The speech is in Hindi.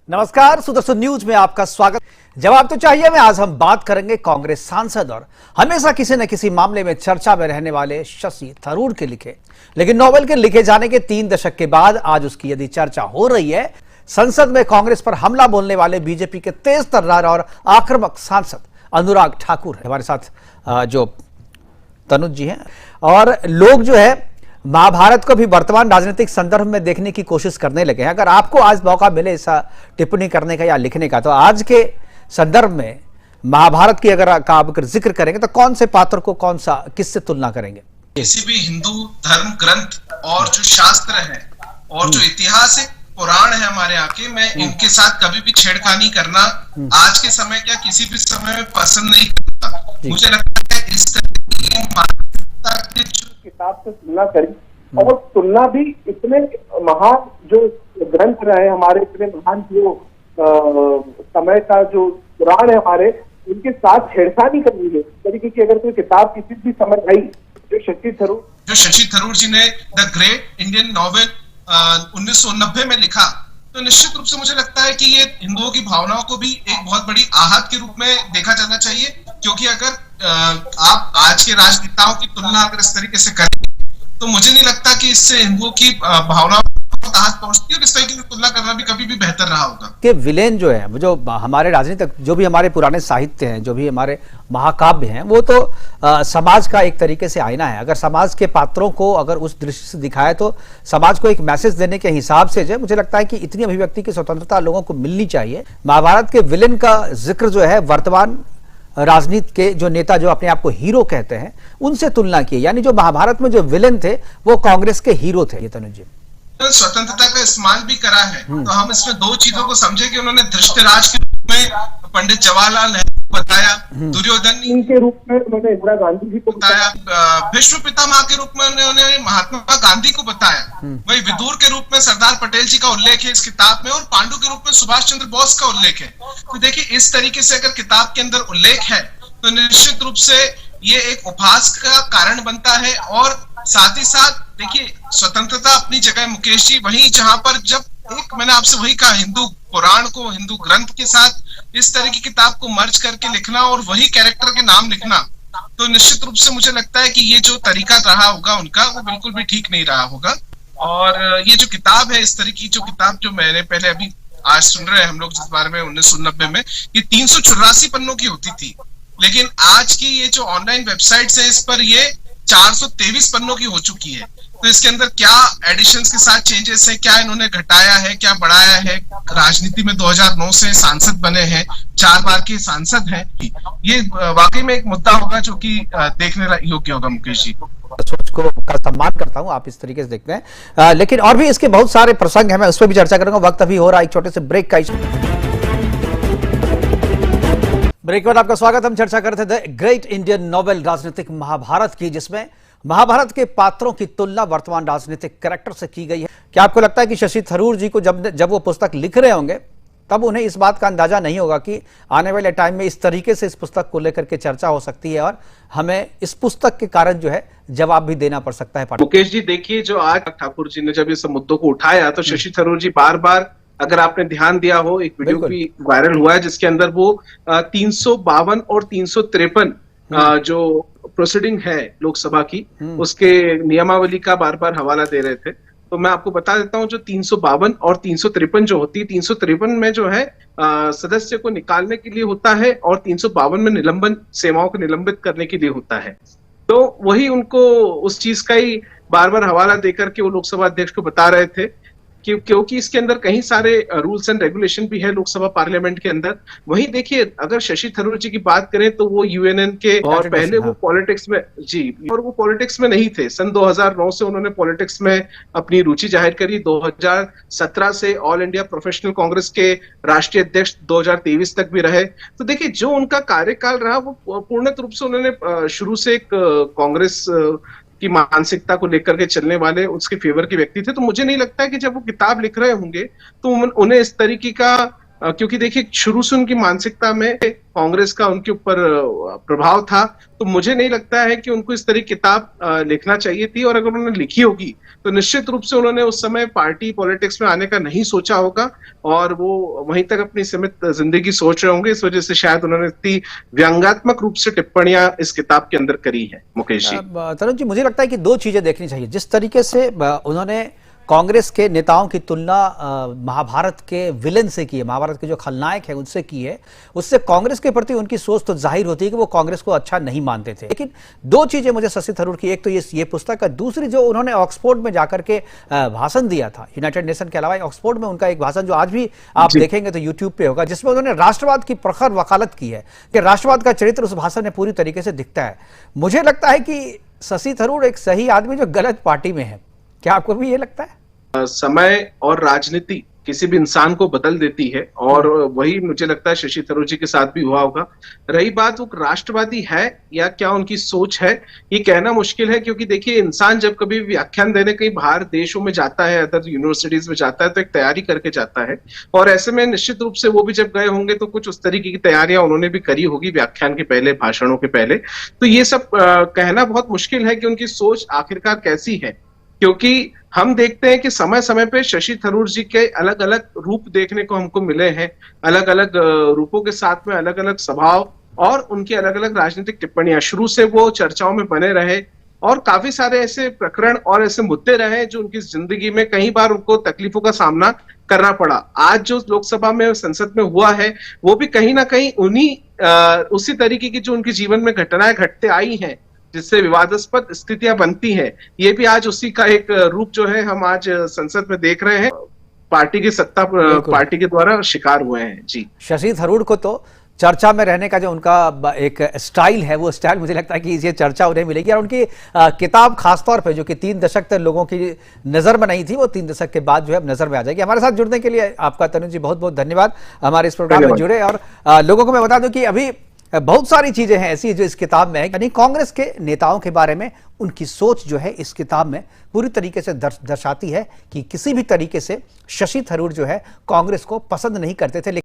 नमस्कार, सुदर्शन न्यूज में आपका स्वागत। जवाब तो चाहिए में आज हम बात करेंगे कांग्रेस सांसद और हमेशा किसी न किसी मामले में चर्चा में रहने वाले शशि थरूर के लिखे, लेकिन नोवेल के लिखे जाने के 3 दशक के बाद आज उसकी यदि चर्चा हो रही है। संसद में कांग्रेस पर हमला बोलने वाले बीजेपी के तेज तर्रार और आक्रामक सांसद अनुराग ठाकुर है हमारे साथ, जो तनुज जी हैं। और लोग जो है महाभारत को भी वर्तमान राजनीतिक संदर्भ में देखने की कोशिश करने लगे हैं। अगर आपको आज मौका मिले ऐसा टिप्पणी करने का या लिखने का, तो आज के संदर्भ में महाभारत की अगर आप जिक्र करेंगे तो कौन से पात्र को किससे तुलना करेंगे? किसी भी हिंदू धर्म ग्रंथ और जो शास्त्र है और जो ऐतिहासिक पुराण है हमारे यहाँ के, मैं इनके साथ कभी भी छेड़खानी करना आज के समय क्या किसी भी समय में पसंद नहीं करता। मुझे लगता है इस तरह की किताब से तुलना करी, और तुलना भी इतने महान जो ग्रंथ रहे हमारे, इतने महान जो समय का जो पुराण है हमारे, उनके साथ छेड़खानी करनी है तरीके की अगर कोई किताब किसी भी समय आई जो शशि थरूर जी ने द ग्रेट इंडियन नॉवेल 1990 में लिखा, तो निश्चित रूप से मुझे लगता है कि ये हिंदुओं की भावनाओं को भी एक बहुत बड़ी आहत के रूप में देखा जाना चाहिए। क्योंकि अगर आप आज के राजनेताओं की तुलना अगर इस तरीके से करें तो मुझे नहीं लगता कि इससे हिंदुओं की भावनाओं को आहत पहुंचती है, और इस तरीके की तुलना करना भी कभी भी बेहतर रहा होगा। कि विलेन जो है, जो हमारे राजनीतिक, जो भी हमारे पुराने साहित्य हैं, जो भी हमारे महाकाव्य हैं, वो तो समाज का एक तरीके से आईना है। अगर समाज के पात्रों को अगर उस दृष्टि से दिखाए तो समाज को एक मैसेज देने के हिसाब से जो मुझे लगता है कि इतनी अभिव्यक्ति की स्वतंत्रता लोगों को मिलनी चाहिए। महाभारत के विलेन का जिक्र जो है वर्तमान राजनीति के जो नेता जो अपने आप को हीरो कहते हैं उनसे तुलना की, यानी जो महाभारत में जो विलेन थे वो कांग्रेस के हीरो थे। ये तनुज जी, स्वतंत्रता का इस्तेमाल भी करा है, तो हम इसमें 2 चीजों को समझे कि उन्होंने धृतराज के रूप में पंडित जवाहरलाल नेहरू को बताया, दुर्योधन के रूप में उन्होंने इंदिरा गांधी जी को बताया, भीष्म पितामह के रूप में उन्होंने महात्मा गांधी को बताया, वही विदुर के रूप में सरदार पटेल जी का उल्लेख है इस किताब में, और पांडु के रूप में सुभाष चंद्र बोस का उल्लेख है। तो देखिए, इस तरीके से अगर किताब के अंदर उल्लेख है तो निश्चित रूप से ये एक उपहास का कारण बनता है। और साथ ही साथ देखिए, स्वतंत्रता अपनी जगह मुकेश जी, वहीं जहां पर जब एक मैंने आपसे वही कहा, हिंदू पुराण को हिंदू ग्रंथ के साथ इस तरह की किताब को मर्ज करके लिखना और वही कैरेक्टर के नाम लिखना, तो निश्चित रूप से मुझे लगता है कि ये जो तरीका रहा होगा उनका, वो बिल्कुल भी ठीक नहीं रहा होगा। और ये जो किताब है, इस तरह की जो किताब जो मैंने पहले अभी आज सुन रहे हैं हम लोग जिस बारे में 1990 में, ये 384 पन्नों की होती थी, लेकिन आज की ये जो ऑनलाइन वेबसाइट्स है इस पर ये 423 पन्नों की हो चुकी है। तो इसके अंदर क्या एडिशंस के साथ चेंजेस है, क्या इन्होंने घटाया है, क्या बढ़ाया है। राजनीति में 2009 से सांसद बने हैं, 4 बार के सांसद हैं। ये वाकई में एक मुद्दा होगा जो कि देखने योग्य होगा। मुकेश जी, सोच को का सम्मान करता हूं, आप इस तरीके से देखते हैं, लेकिन और भी इसके बहुत सारे प्रसंग हैं, मैं उस पर भी चर्चा करूंगा। वक्त अभी हो रहा है एक छोटे से ब्रेक का। ब्रेक के बाद आपका स्वागत। हम चर्चा करते थे ग्रेट इंडियन नॉवेल राजनीतिक महाभारत की, जिसमें महाभारत के पात्रों की तुलना वर्तमान राजनीतिक कैरेक्टर से की गई है। क्या आपको लगता है कि शशि थरूर जी को जब वो पुस्तक लिख रहे होंगे तब उन्हें इस बात का अंदाजा नहीं होगा कि आने वाले टाइम में इस तरीके से इस पुस्तक को लेकर के चर्चा हो सकती है और हमें इस पुस्तक के कारण जो है जवाब भी देना पड़ सकता है? मुकेश जी, देखिए, जो आज ठाकुर जी ने जब इस मुद्दों को उठाया तो शशि थरूर जी बार बार, अगर आपने ध्यान दिया हो, एक वीडियो भी वायरल हुआ है जिसके अंदर वो 352 और 353 जो प्रोसीडिंग है लोकसभा की, उसके नियमावली का बार बार हवाला दे रहे थे। तो मैं आपको बता देता हूं, जो 352 और 353 जो होती है, 353 में जो है सदस्य को निकालने के लिए होता है, और 352 में निलंबन, सेवाओं को निलंबित करने के लिए होता है। तो वही उनको उस चीज का ही बार बार हवाला देकर के वो लोकसभा अध्यक्ष को बता रहे थे क्योंकि इसके अंदर कई सारे रूल्स एंड रेगुलेशन भी है लोकसभा पार्लियामेंट के अंदर। वहीं देखिए, अगर शशि थरूर जी की बात करें तो वो यूएनएन के, और पहले वो पॉलिटिक्स में और वो पॉलिटिक्स में नहीं थे। सन 2009 से उन्होंने पॉलिटिक्स में अपनी रुचि जाहिर करी। 2017 से ऑल इंडिया प्रोफेशनल कांग्रेस के राष्ट्रीय अध्यक्ष 2023 तक भी रहे। तो देखिए, जो उनका कार्यकाल रहा वो पूर्ण रूप से उन्होंने शुरू से एक कांग्रेस की मानसिकता को लेकर के चलने वाले, उसके फेवर के व्यक्ति थे। तो मुझे नहीं लगता है कि जब वो किताब लिख रहे होंगे तो उन्हें इस तरीके का क्योंकि देखिए शुरू से उनकी मानसिकता में कांग्रेस का उनके ऊपर प्रभाव था, तो मुझे नहीं लगता है कि उनको इस तरह की किताब लिखना चाहिए थी। और अगर उन्होंने लिखी होगी तो निश्चित रूप से उन्होंने उस समय पार्टी पॉलिटिक्स में आने का नहीं सोचा होगा और वो वहीं तक अपनी सीमित जिंदगी सोच रहे होंगे। इस वजह से शायद उन्होंने इतनी व्यंग्यात्मक रूप से टिप्पणियां इस किताब के अंदर करी है। मुकेश जी, तरुण जी, मुझे लगता है कि दो चीजें देखनी चाहिए। जिस तरीके से उन्होंने कांग्रेस के नेताओं की तुलना महाभारत के विलेन से की है, महाभारत के जो खलनायक है उनसे की है, उससे कांग्रेस के प्रति उनकी सोच तो जाहिर होती है कि वो कांग्रेस को अच्छा नहीं मानते थे। लेकिन दो चीजें मुझे शशि थरूर की, एक तो ये पुस्तक है, दूसरी जो उन्होंने ऑक्सफोर्ड में जाकर के भाषण दिया था, यूनाइटेड नेशन के अलावा ऑक्सफोर्ड में उनका एक भाषण जो आज भी आप देखेंगे तो यूट्यूब पे होगा, जिसमें उन्होंने राष्ट्रवाद की प्रखर वकालत की है कि राष्ट्रवाद का चरित्र उस भाषण में पूरी तरीके से दिखता है। मुझे लगता है कि शशि थरूर एक सही आदमी जो गलत पार्टी में है। क्या आपको भी ये लगता है? समय और राजनीति किसी भी इंसान को बदल देती है और वही मुझे लगता है शशि थरूर जी के साथ भी हुआ होगा। रही बात वो राष्ट्रवादी है या क्या उनकी सोच है, ये कहना मुश्किल है, क्योंकि देखिए इंसान जब कभी व्याख्यान देने कहीं बाहर देशों में जाता है, अदर यूनिवर्सिटीज में जाता है, तो एक तैयारी करके जाता है और ऐसे में निश्चित रूप से वो भी जब गए होंगे तो कुछ उस तरीके की तैयारियां उन्होंने भी करी होगी व्याख्यान के पहले, भाषणों के पहले। तो ये सब कहना बहुत मुश्किल है कि उनकी सोच आखिरकार कैसी है, क्योंकि हम देखते हैं कि समय समय पे शशि थरूर जी के अलग अलग रूप देखने को हमको मिले हैं, अलग अलग रूपों के साथ में अलग अलग स्वभाव और उनकी अलग अलग राजनीतिक टिप्पणियां। शुरू से वो चर्चाओं में बने रहे और काफी सारे ऐसे प्रकरण और ऐसे मुद्दे रहे जो उनकी जिंदगी में कई बार उनको तकलीफों का सामना करना पड़ा। आज जो लोकसभा में, संसद में हुआ है, वो भी कहीं ना कहीं उसी तरीके की जो उनके जीवन में घटनाएं घटते आई हैं, जिससे विवादास्पद स्थितियां बनती हैं, ये भी आज उसी का एक रूप जो है हम आज संसद में देख रहे हैं, पार्टी की सत्ता पार्टी के द्वारा शिकार हुए हैं। जी, शशि थरूर को तो चर्चा में रहने का जो उनका एक स्टाइल है, वो स्टाइल मुझे लगता है कि ये चर्चा उन्हें मिलेगी। और उनकी किताब खासतौर पे जो कि 3 दशक तक लोगों की नजर में नहीं थी, वो 3 दशक के बाद जो है नजर में आ जाएगी। हमारे साथ जुड़ने के लिए आपका तनुज जी बहुत बहुत धन्यवाद, हमारे इस प्रोग्राम में जुड़े। और लोगों को मैं बता दूं कि अभी बहुत सारी चीजें हैं ऐसी जो इस किताब में है, यानी कांग्रेस के नेताओं के बारे में उनकी सोच जो है इस किताब में पूरी तरीके से दर्शाती है कि किसी भी तरीके से शशि थरूर जो है कांग्रेस को पसंद नहीं करते थे।